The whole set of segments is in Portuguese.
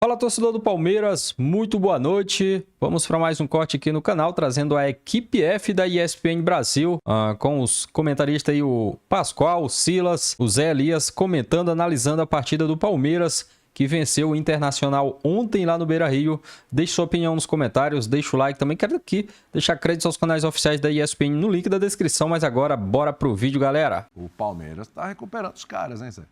Fala, torcedor do Palmeiras, muito boa noite. Vamos para mais um corte aqui no canal, trazendo a equipe F da ESPN Brasil, com os comentaristas aí, o Pascoal, o Silas, o Zé Elias, comentando, analisando a partida do Palmeiras, que venceu o Internacional ontem lá no Beira-Rio. Deixe sua opinião nos comentários, deixa o like também. Quero aqui deixar crédito aos canais oficiais da ESPN no link da descrição, mas agora bora pro vídeo, galera. O Palmeiras tá recuperando os caras, hein, Zé?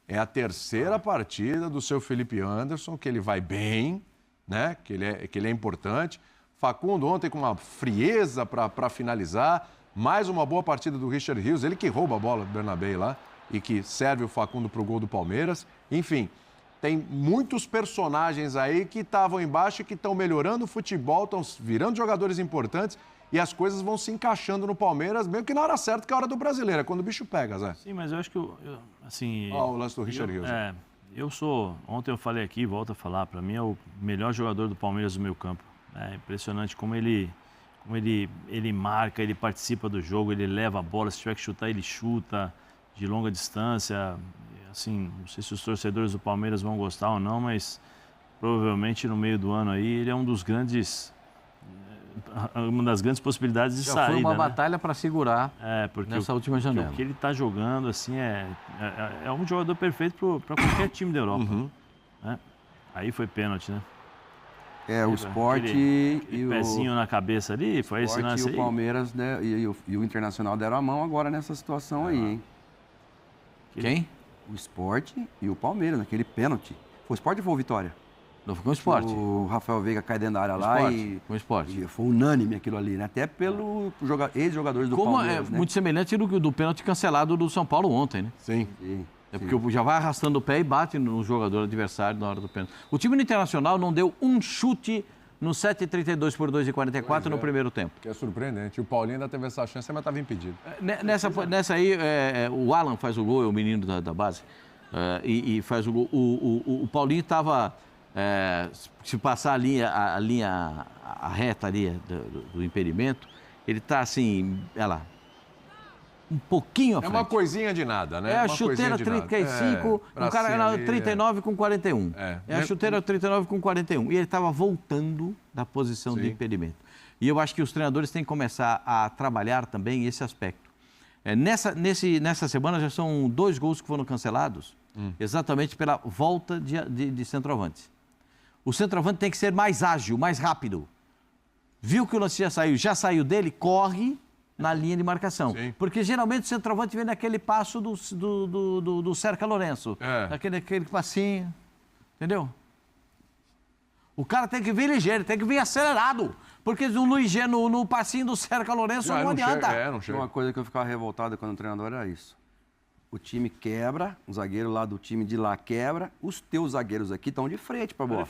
É a terceira partida do seu Felipe Anderson, que ele vai bem, né? Que ele é importante. Facundo ontem com uma frieza para finalizar. Mais uma boa partida do Richard Rios, ele que rouba a bola do Bernabéu lá e que serve o Facundo para o gol do Palmeiras. Enfim, tem muitos personagens aí que estavam embaixo e que estão melhorando o futebol, estão virando jogadores importantes. E as coisas vão se encaixando no Palmeiras, meio que na hora certa, que é a hora do brasileiro, é quando o bicho pega, Zé. Sim, mas eu acho que, assim... Olha o lance do Richard Rios. Ontem eu falei aqui, volto a falar, para mim é o melhor jogador do Palmeiras do meio campo. É impressionante como ele marca, ele participa do jogo, ele leva a bola, se tiver que chutar, ele chuta de longa distância. Assim, não sei se os torcedores do Palmeiras vão gostar ou não, mas provavelmente no meio do ano aí ele é uma das grandes possibilidades de saída. Foi uma batalha para segurar nessa última janela. O que ele está jogando assim é um jogador perfeito para qualquer time da Europa. Né? Aí foi pênalti, né? O Sport e o pezinho na cabeça ali, foi esse lance aí. O Palmeiras, né, e o Internacional deram a mão agora nessa situação aí, hein? Quem? O Sport e o Palmeiras, naquele pênalti. Foi o Sport ou foi o Vitória? Não, foi com o Sport. O Rafael Veiga cai dentro da área lá e foi unânime aquilo ali, né? Até pelos ex-jogadores do Palmeiras, né? Muito semelhante do pênalti cancelado do São Paulo ontem, né? Sim. Porque já vai arrastando o pé e bate no jogador adversário na hora do pênalti. O time do Internacional não deu um chute no 7,32 por 2,44 no primeiro tempo. Que é surpreendente. O Paulinho ainda teve essa chance, mas estava impedido. Nessa aí, o Alan faz o gol, é o menino da base, e faz o gol. O Paulinho estava... se passar a linha reta ali do impedimento, ele está assim, olha lá, um pouquinho à frente. É uma coisinha de nada, né? A chuteira 35, o cara era 39 com 41. É a chuteira 39 com 41. E ele estava voltando da posição de impedimento. E eu acho que os treinadores têm que começar a trabalhar também esse aspecto. Nessa semana já são 2 gols que foram cancelados, exatamente pela volta de centroavante. O centroavante tem que ser mais ágil, mais rápido. Viu que o lance já saiu dele, corre na linha de marcação. Sim. Porque geralmente o centroavante vem naquele passo do Cerca Lourenço. Aquele passinho, entendeu? O cara tem que vir ligeiro, tem que vir acelerado. Porque no passinho do Cerca Lourenço não adianta. Não chega. Uma coisa que eu ficava revoltado quando o treinador era isso. O time quebra, o zagueiro lá do time de lá quebra, os teus zagueiros aqui estão de frente para a bola.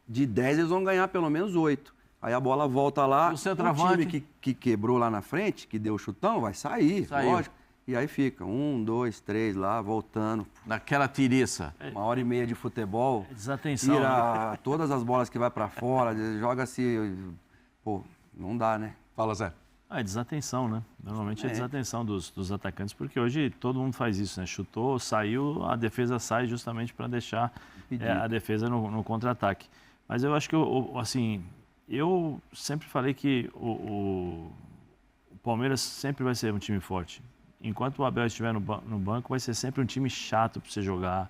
De 10 eles vão ganhar pelo menos 8. Aí a bola volta lá, o time que quebrou lá na frente, que deu o chutão, vai sair, lógico. E aí fica 1, 2, 3 lá, voltando. Naquela tiriça. 1h30 de futebol. Desatenção. Tira todas as bolas que vai para fora, joga-se... Pô, não dá, né? Fala, Zé. É desatenção, né? Normalmente é desatenção dos atacantes, porque hoje todo mundo faz isso, né? Chutou, saiu, a defesa sai justamente para deixar a defesa no contra-ataque. Mas eu acho que, eu sempre falei que o Palmeiras sempre vai ser um time forte. Enquanto o Abel estiver no banco, vai ser sempre um time chato para você jogar,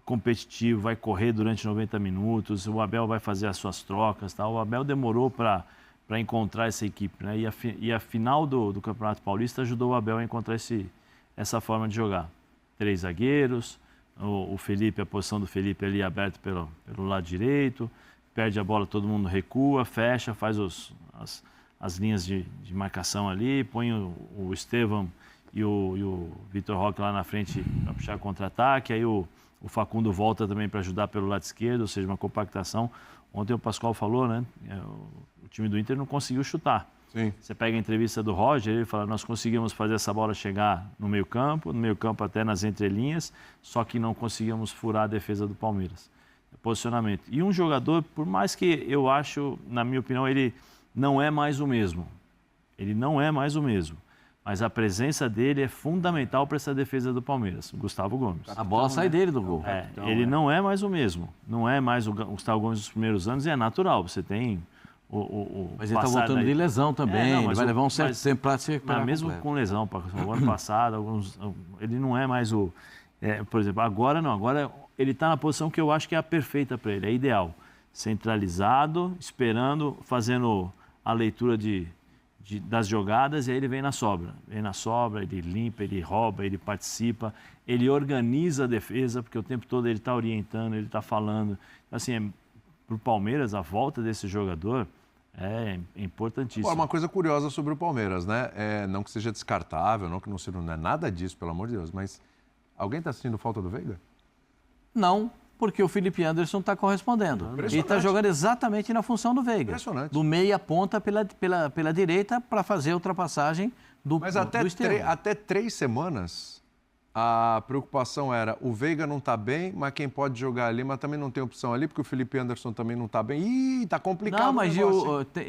competitivo, vai correr durante 90 minutos, o Abel vai fazer as suas trocas, tá? O Abel demorou para encontrar essa equipe, né? E a final do Campeonato Paulista ajudou o Abel a encontrar essa forma de jogar. 3 zagueiros, o Felipe, a posição do Felipe ali aberta pelo lado direito, perde a bola, todo mundo recua, fecha, faz as linhas de marcação ali, põe o Estevão e o Vitor Roque lá na frente para puxar contra-ataque, aí o Facundo volta também para ajudar pelo lado esquerdo, ou seja, uma compactação. Ontem o Pascoal falou, né? O time do Inter não conseguiu chutar. Sim. Você pega a entrevista do Roger, ele fala, nós conseguimos fazer essa bola chegar no meio-campo até nas entrelinhas, só que não conseguimos furar a defesa do Palmeiras. Posicionamento. E um jogador, por mais que eu acho, na minha opinião, ele não é mais o mesmo. Ele não é mais o mesmo. Mas a presença dele é fundamental para essa defesa do Palmeiras, o Gustavo Gomes. A bola sai dele do gol. Ele não é mais o mesmo. Não é mais o Gustavo Gomes dos primeiros anos e é natural. Você tem mas ele está voltando de lesão também. Ele vai levar um certo tempo para se recuperar. Mas mesmo com lesão, o ano passado, ele não é mais o... por exemplo, agora não. Agora ele está na posição que eu acho que é a perfeita para ele, é ideal. Centralizado, esperando, fazendo a leitura das jogadas, e aí ele vem na sobra. Vem na sobra, ele limpa, ele rouba, ele participa, ele organiza a defesa, porque o tempo todo ele está orientando, ele está falando. Assim, para o Palmeiras, a volta desse jogador é importantíssima. Uma coisa curiosa sobre o Palmeiras, né? Não que seja descartável, não que não seja nada disso, pelo amor de Deus, mas alguém está sentindo falta do Veiga? Não, porque o Felipe Anderson está correspondendo. Ele está jogando exatamente na função do Veiga. Impressionante. Do meia ponta pela direita para fazer a ultrapassagem do Mas até 3 semanas, a preocupação era o Veiga não está bem, mas quem pode jogar ali, mas também não tem opção ali, porque o Felipe Anderson também não está bem. Ih, está complicado. Não, mas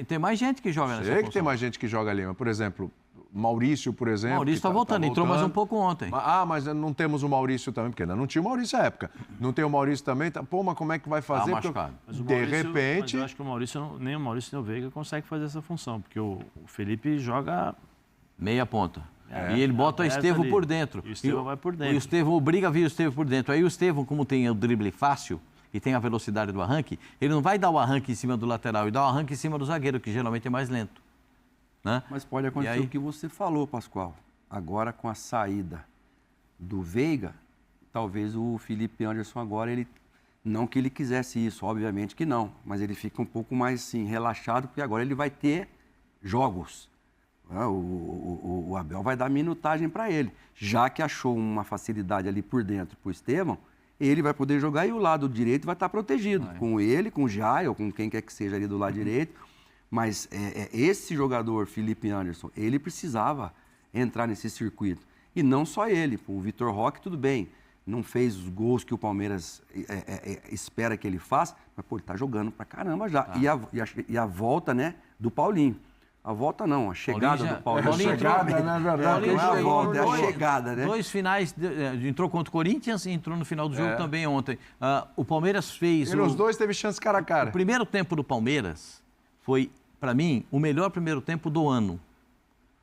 tem mais gente que joga nessa função. Sei que tem mais gente que joga ali, mas, por exemplo, Maurício, por exemplo. Maurício está voltando, entrou mais um pouco ontem. Mas não temos o Maurício também, porque ainda não tinha o Maurício na época. Não tem o Maurício também, pô, mas como é que vai fazer? Machucado. De repente... Mas eu acho que nem o Maurício nem o Veiga consegue fazer essa função, porque o Felipe joga... Meia ponta. E ele bota o Estevão ali. por dentro. E o Estevão vai por dentro. E o Estevão obriga a vir o Estevão por dentro. Aí o Estevão, como tem o drible fácil e tem a velocidade do arranque, ele não vai dar o arranque em cima do lateral, ele dá o arranque em cima do zagueiro, que geralmente é mais lento. Né? Mas pode acontecer o que você falou, Pascoal. Agora, com a saída do Veiga, talvez o Felipe Anderson agora, não que ele quisesse isso, obviamente que não, mas ele fica um pouco mais assim, relaxado, porque agora ele vai ter jogos. O Abel vai dar minutagem para ele. Já que achou uma facilidade ali por dentro para o Estevão, ele vai poder jogar e o lado direito vai estar protegido. Com ele, com o Jai ou com quem quer que seja ali do lado direito. Mas esse jogador, Felipe Anderson, ele precisava entrar nesse circuito. E não só ele. O Vitor Roque, tudo bem, não fez os gols que o Palmeiras espera que ele faça, mas ele está jogando pra caramba já. E a volta, né, do Paulinho. A volta não, a chegada do Paulinho. Paulinho chegada, na verdade. Não é a volta, é a chegada, né? 2 finais, entrou contra o Corinthians e entrou no final do jogo também ontem. O Palmeiras fez... E nos dois teve chance cara a cara. O primeiro tempo do Palmeiras foi, para mim, o melhor primeiro tempo do ano.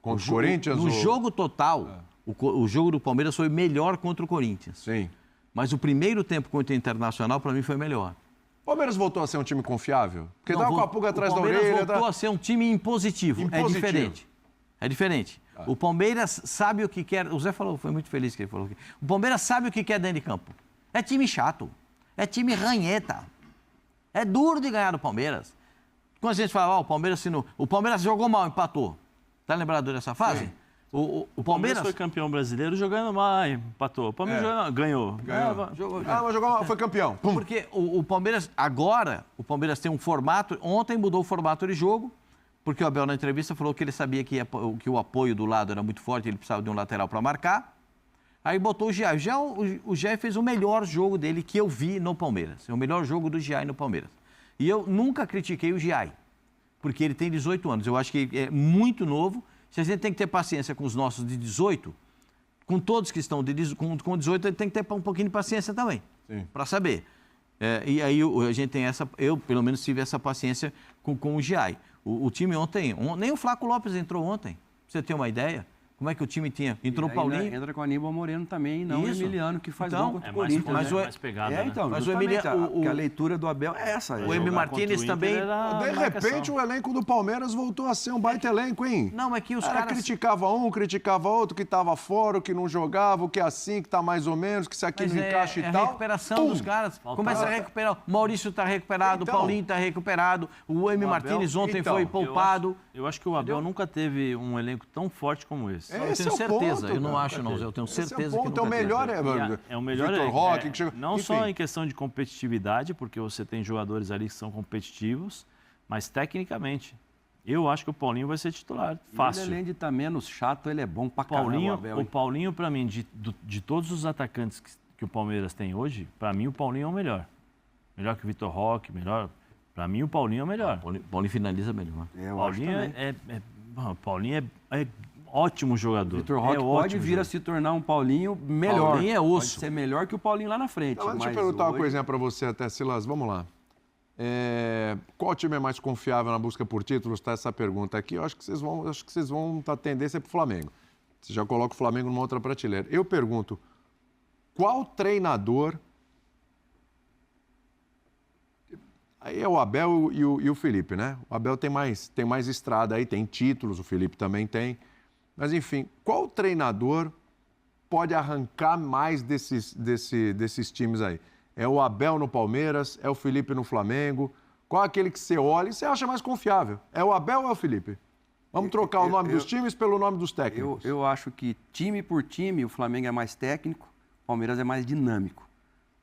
Contra o Corinthians? No jogo total, o jogo do Palmeiras foi melhor contra o Corinthians. Sim. Mas o primeiro tempo contra o Internacional, para mim, foi melhor. O Palmeiras voltou a ser um time confiável? Porque estava com a pulga atrás da orelha. O Palmeiras voltou a ser um time impositivo. É diferente. É diferente. O Palmeiras sabe o que quer... O Zé falou, foi muito feliz que ele falou. O Palmeiras sabe o que quer dentro de campo. É time chato. É time ranheta. É duro de ganhar do Palmeiras. Quando a gente fala, o Palmeiras jogou mal, empatou. Tá lembrado dessa fase? Sim. O Palmeiras foi campeão brasileiro jogando mal, empatou. O Palmeiras ganhou. Mas foi campeão. Pum. Porque o Palmeiras, agora, o Palmeiras tem um formato. Ontem mudou o formato de jogo, porque o Abel, na entrevista, falou que ele sabia que o apoio do lado era muito forte, ele precisava de um lateral para marcar. Aí botou o Giai. O Giai fez o melhor jogo dele que eu vi no Palmeiras. É o melhor jogo do Giai no Palmeiras. E eu nunca critiquei o Giai, porque ele tem 18 anos. Eu acho que é muito novo. Se a gente tem que ter paciência com os nossos de 18, com todos que estão com 18, ele tem que ter um pouquinho de paciência também, para saber. E aí a gente tem eu pelo menos tive essa paciência com o Giai. O time ontem, nem o Flaco Lopes entrou ontem, pra você ter uma ideia. Como é que o time tinha? Entrou o Paulinho. Entra com o Aníbal Moreno também, não o Emiliano, que faz gol contra o Corinthians. Mas é mais pegada, então, mas o Emiliano, a leitura do Abel é essa. O Emi Martínez também. De repente, o elenco do Palmeiras voltou a ser um baita elenco, hein? Não, é que os caras... criticava um, criticava outro, que estava fora, o que não jogava, o que é assim, que está mais ou menos, que isso aqui não encaixa e tal. A recuperação dos caras. Começa a recuperar. O Maurício está recuperado, o Paulinho está recuperado, o Emi Martínez ontem foi poupado. Eu acho que o Abel nunca teve um elenco tão forte como esse. Eu tenho certeza. Eu não acho, não, Zé. Eu tenho certeza que o melhor é o melhor Vitor Roque, que chegou... Não só em questão de competitividade, porque você tem jogadores ali que são competitivos, mas tecnicamente. Eu acho que o Paulinho vai ser titular, fácil. Ele, além de estar menos chato, ele é bom pra caramba. O Paulinho, para mim, de todos os atacantes que o Palmeiras tem hoje, para mim o Paulinho é o melhor. Melhor que o Vitor Roque, melhor... Para mim o Paulinho é o melhor. Paulinho finaliza melhor. Paulinho Paulinho ótimo jogador. Vitor Roque pode vir a se tornar um Paulinho melhor. Paulinho é osso. Pode ser melhor que o Paulinho lá na frente. Então, deixa eu perguntar uma coisinha para você até, Silas. Vamos lá. Qual time é mais confiável na busca por títulos? Tá essa pergunta aqui. Eu acho que vocês vão estar tendência para o Flamengo. Você já coloca o Flamengo numa outra prateleira. Eu pergunto, qual treinador... Aí é o Abel e o Felipe, né? O Abel tem mais estrada aí, tem títulos, o Felipe também tem. Mas, enfim, qual treinador pode arrancar mais desses times aí? É o Abel no Palmeiras? É o Felipe no Flamengo? Qual é aquele que você olha e você acha mais confiável? É o Abel ou é o Felipe? Vamos trocar o nome dos times pelo nome dos técnicos. Eu acho que time por time, o Flamengo é mais técnico, o Palmeiras é mais dinâmico.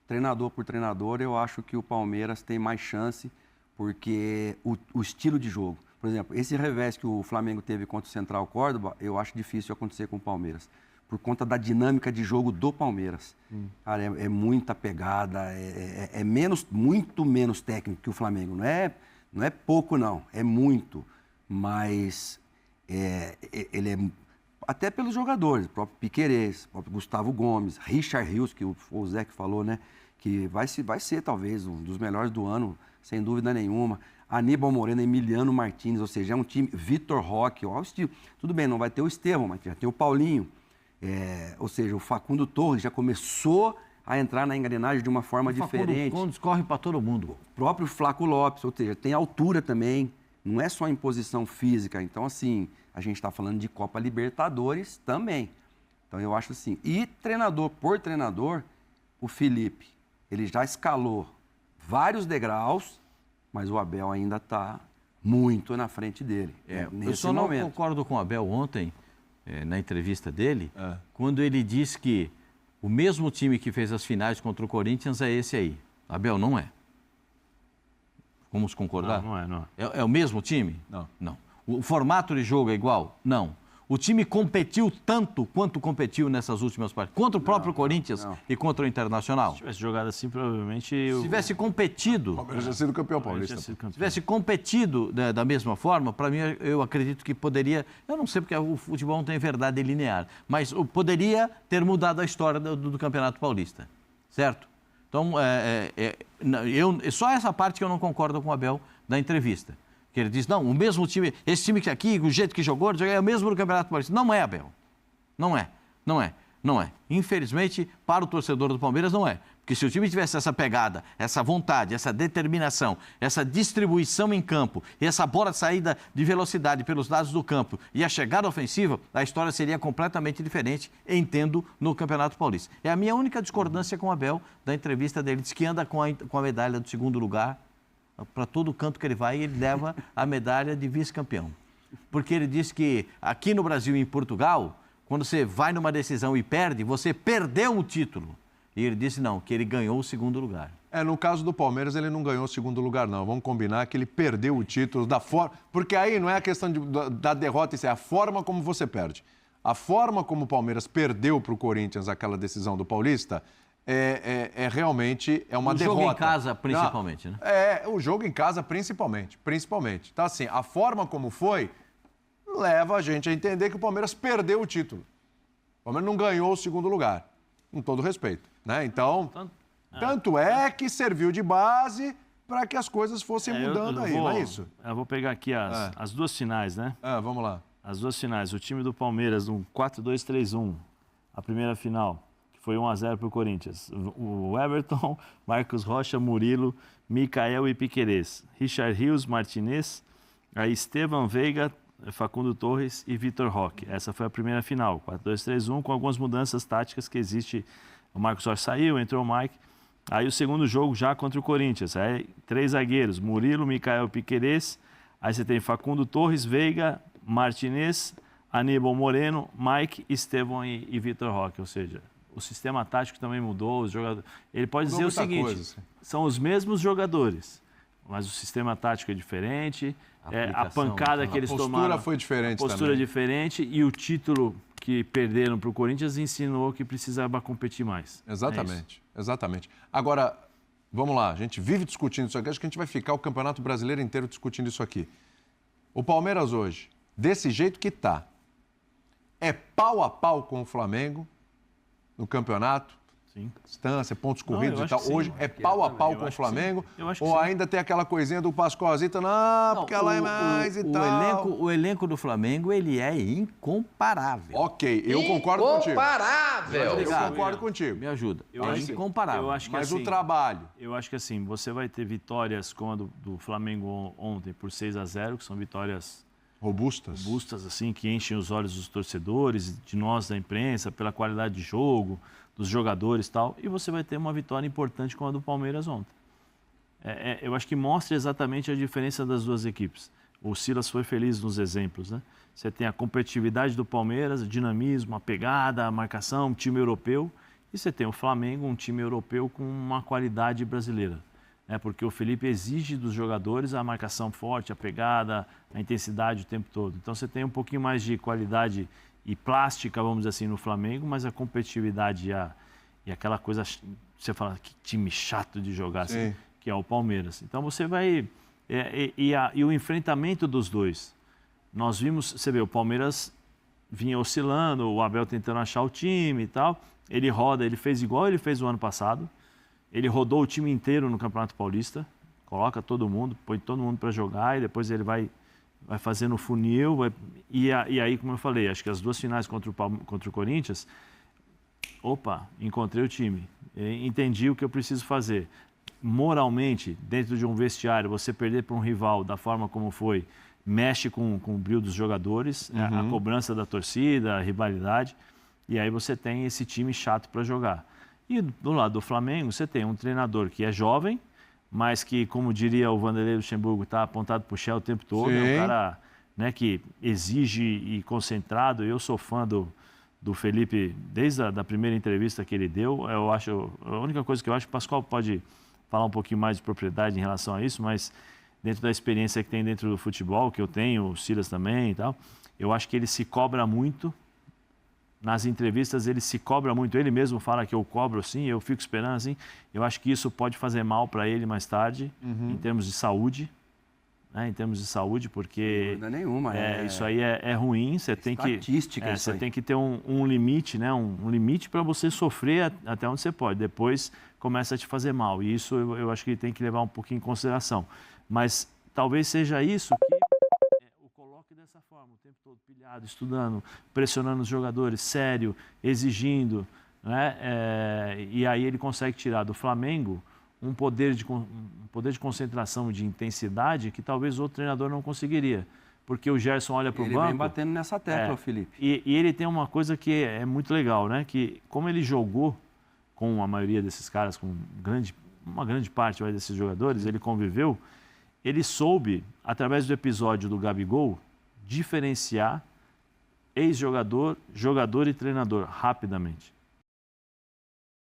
Treinador por treinador, eu acho que o Palmeiras tem mais chance, porque o estilo de jogo. Por exemplo, esse revés que o Flamengo teve contra o Central Córdoba, eu acho difícil acontecer com o Palmeiras, por conta da dinâmica de jogo do Palmeiras. Cara, é muita pegada, muito menos técnico que o Flamengo. Não é pouco, não, é muito. Mas ele é, até pelos jogadores, o próprio Piquerez, o próprio Gustavo Gomes, Richard Rios, que o Zé que falou, né? Que vai ser talvez um dos melhores do ano, sem dúvida nenhuma. Aníbal Moreno, Emiliano Martins, ou seja, é um time... Vitor Roque, olha o estilo. Tudo bem, não vai ter o Estevão, mas já tem o Paulinho. Ou seja, o Facundo Torres já começou a entrar na engrenagem de uma forma diferente. O Facundo corre para todo mundo. O próprio Flaco Lopes, ou seja, tem altura também. Não é só em posição física. Então, assim, a gente está falando de Copa Libertadores também. Então, eu acho assim. E treinador por treinador, o Felipe, ele já escalou vários degraus, mas o Abel ainda está muito na frente dele. Eu só não concordo com o Abel ontem, na entrevista dele, quando ele disse que o mesmo time que fez as finais contra o Corinthians é esse aí. Abel, não é. Vamos concordar? Não. É o mesmo time? Não. O formato de jogo é igual? Não. O time competiu tanto quanto competiu nessas últimas partidas. Contra o próprio Corinthians e contra o Internacional. Se tivesse jogado assim, provavelmente... Se tivesse competido... O Palmeiras já sido campeão paulista. Se tivesse competido da mesma forma, para mim, eu acredito que poderia... Eu não sei porque o futebol não tem verdade linear, mas poderia ter mudado a história do Campeonato Paulista. Certo? Então, só essa parte que eu não concordo com o Abel da entrevista. Que ele diz, não, o mesmo time, esse time que aqui, o jeito que jogou, é o mesmo no Campeonato Paulista. Não é, Abel. Não é. Infelizmente, para o torcedor do Palmeiras, não é. Porque se o time tivesse essa pegada, essa vontade, essa determinação, essa distribuição em campo, e essa bola de saída de velocidade pelos lados do campo e a chegada ofensiva, a história seria completamente diferente, entendo, no Campeonato Paulista. É a minha única discordância com o Abel da entrevista dele. Diz que anda com a medalha do segundo lugar. Para todo canto que ele vai, ele leva a medalha de vice-campeão. Porque ele diz que aqui no Brasil e em Portugal, quando você vai numa decisão e perde, você perdeu o título. E ele disse não, que ele ganhou o segundo lugar. No caso do Palmeiras, ele não ganhou o segundo lugar, não. Vamos combinar que ele perdeu o título da forma... Porque aí não é a questão da derrota, isso é a forma como você perde. A forma como o Palmeiras perdeu para o Corinthians aquela decisão do Paulista... realmente uma derrota. O jogo em casa, principalmente, né? O jogo em casa, principalmente. Então, assim, a forma como foi leva a gente a entender que o Palmeiras perdeu o título. O Palmeiras não ganhou o segundo lugar, com todo respeito, né? Então, tanto é que serviu de base para que as coisas fossem mudando aí, não é isso? Eu vou pegar aqui as duas finais, né? Vamos lá. As duas finais. O time do Palmeiras, um 4-2-3-1, a primeira final... Foi 1-0 para o Corinthians. O Everton, Marcos Rocha, Murilo, Micael e Piquerez. Richard Rios, Martinez, aí Estevão Veiga, Facundo Torres e Vitor Roque. Essa foi a primeira final, 4-2-3-1, com algumas mudanças táticas que existe. O Marcos Rocha saiu, entrou o Mike. Aí o segundo jogo já contra o Corinthians. Aí 3 zagueiros, Murilo, Micael e Piquerez. Aí você tem Facundo Torres, Veiga, Martinez, Aníbal Moreno, Mike, Estevão e Vitor Roque, ou seja... O sistema tático também mudou, os jogadores... Ele pode dizer o seguinte, são os mesmos jogadores, mas o sistema tático é diferente, a pancada que eles tomaram... A postura foi diferente também. A postura diferente e o título que perderam para o Corinthians ensinou que precisava competir mais. Exatamente. Agora, vamos lá, a gente vive discutindo isso aqui, acho que a gente vai ficar o Campeonato Brasileiro inteiro discutindo isso aqui. O Palmeiras hoje, desse jeito que está, é pau a pau com o Flamengo no campeonato? Sim. Distância, pontos corridos e tal. Hoje é pau a pau com o Flamengo? Ou ainda tem aquela coisinha do Pascoalzito, não, porque ela é mais e tal. O elenco do Flamengo, ele é incomparável. Ok, eu concordo contigo. Incomparável! Eu concordo contigo. Me ajuda. É incomparável. Mas o trabalho? Eu acho que assim, você vai ter vitórias como a do Flamengo ontem por 6-0, que são vitórias robustas, assim, que enchem os olhos dos torcedores, de nós da imprensa, pela qualidade de jogo, dos jogadores e tal. E você vai ter uma vitória importante como a do Palmeiras ontem. Eu acho que mostra exatamente a diferença das duas equipes. O Silas foi feliz nos exemplos, né? Você tem a competitividade do Palmeiras, o dinamismo, a pegada, a marcação, um time europeu. E você tem o Flamengo, um time europeu com uma qualidade brasileira. Porque o Felipe exige dos jogadores a marcação forte, a pegada, a intensidade o tempo todo. Então você tem um pouquinho mais de qualidade e plástica, vamos dizer assim, no Flamengo, mas a competitividade e aquela coisa, você fala, que time chato de jogar, assim, que é o Palmeiras. Então você vai... E o enfrentamento dos dois. Nós vimos, você vê, o Palmeiras vinha oscilando, o Abel tentando achar o time e tal. Ele roda, ele fez igual ele fez o ano passado. Ele rodou o time inteiro no Campeonato Paulista, coloca todo mundo, põe todo mundo para jogar e depois ele vai fazendo o funil. E aí, como eu falei, acho que as duas finais contra o Corinthians, encontrei o time, entendi o que eu preciso fazer. Moralmente, dentro de um vestiário, você perder para um rival da forma como foi, mexe com o brilho dos jogadores, a cobrança da torcida, a rivalidade, e aí você tem esse time chato para jogar. E do lado do Flamengo, você tem um treinador que é jovem, mas que, como diria o Vanderlei Luxemburgo, está apontado para o Shell o tempo todo. É um cara, né, que exige e concentrado. Eu sou fã do Felipe desde a primeira entrevista que ele deu. Eu acho, a única coisa que eu acho, o Pascoal pode falar um pouquinho mais de propriedade em relação a isso, mas dentro da experiência que tem dentro do futebol, que eu tenho, o Silas também e tal, eu acho que ele se cobra muito. Nas entrevistas ele se cobra muito, ele mesmo fala que eu cobro assim, eu fico esperando assim. Eu acho que isso pode fazer mal para ele mais tarde, em termos de saúde, né? Em termos de saúde, porque não é nenhuma, isso aí é ruim. Você tem que ter um limite, né? Um limite para você sofrer até onde você pode. Depois começa a te fazer mal. E isso eu acho que tem que levar um pouquinho em consideração. Mas talvez seja isso que dessa forma, o tempo todo pilhado, estudando, pressionando os jogadores, sério, exigindo, né? E aí ele consegue tirar do Flamengo um poder de concentração, de intensidade que talvez outro treinador não conseguiria. Porque o Gerson olha para o banco... Ele vem batendo nessa tecla, Felipe. E ele tem uma coisa que é muito legal, né? Que como ele jogou com a maioria desses caras, com uma grande parte desses jogadores, ele conviveu, ele soube, através do episódio do Gabigol, diferenciar ex-jogador, jogador e treinador rapidamente.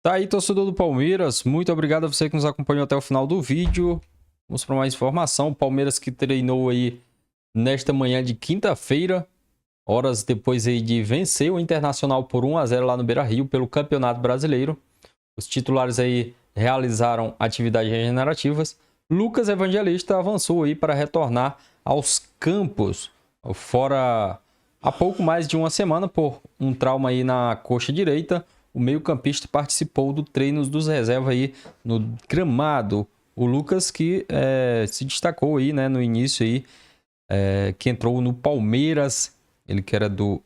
Tá aí, torcedor do Palmeiras. Muito obrigado a você que nos acompanhou até o final do vídeo. Vamos para mais informação. O Palmeiras que treinou aí nesta manhã de quinta-feira, horas depois aí de vencer o Internacional por 1-0 lá no Beira-Rio pelo Campeonato Brasileiro. Os titulares aí realizaram atividades regenerativas. Lucas Evangelista avançou aí para retornar aos campos, fora há pouco mais de uma semana por um trauma aí na coxa direita. O meio-campista participou do treinos dos reservas aí no gramado. O Lucas que se destacou aí, né, no início aí, que entrou no Palmeiras, ele que era do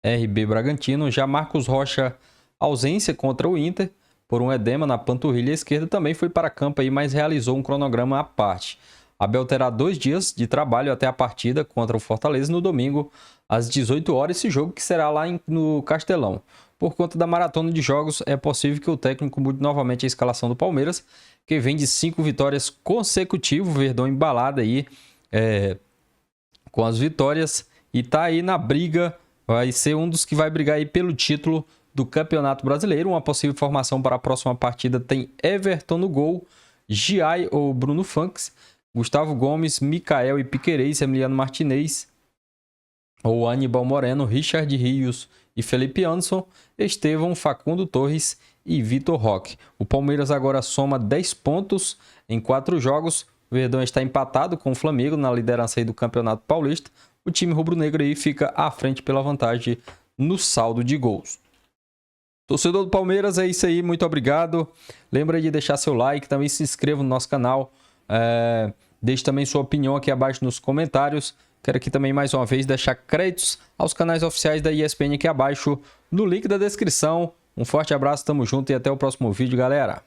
RB Bragantino. Já Marcos Rocha, ausência contra o Inter por um edema na panturrilha esquerda, também foi para campo aí, mas realizou um cronograma à parte. Abel terá 2 dias de trabalho até a partida contra o Fortaleza no domingo, às 18 horas, esse jogo que será lá no Castelão. Por conta da maratona de jogos, é possível que o técnico mude novamente a escalação do Palmeiras, que vem de 5 vitórias consecutivas, o Verdão embalado aí com as vitórias e tá aí na briga, vai ser um dos que vai brigar aí pelo título do Campeonato Brasileiro. Uma possível formação para a próxima partida tem Everton no gol, Giai ou Bruno Funks, Gustavo Gomes, Micael e Piquerez, Emiliano Martinez, ou Aníbal Moreno, Richard Rios e Felipe Anderson, Estevão, Facundo Torres e Vitor Roque. O Palmeiras agora soma 10 pontos em 4 jogos. O Verdão está empatado com o Flamengo na liderança aí do Campeonato Paulista. O time rubro-negro aí fica à frente pela vantagem no saldo de gols. Torcedor do Palmeiras, é isso aí, muito obrigado. Lembra de deixar seu like, também se inscreva no nosso canal. Deixe também sua opinião aqui abaixo nos comentários. Quero aqui também mais uma vez deixar créditos aos canais oficiais da ESPN aqui abaixo no link da descrição. Um forte abraço, tamo junto e até o próximo vídeo, galera.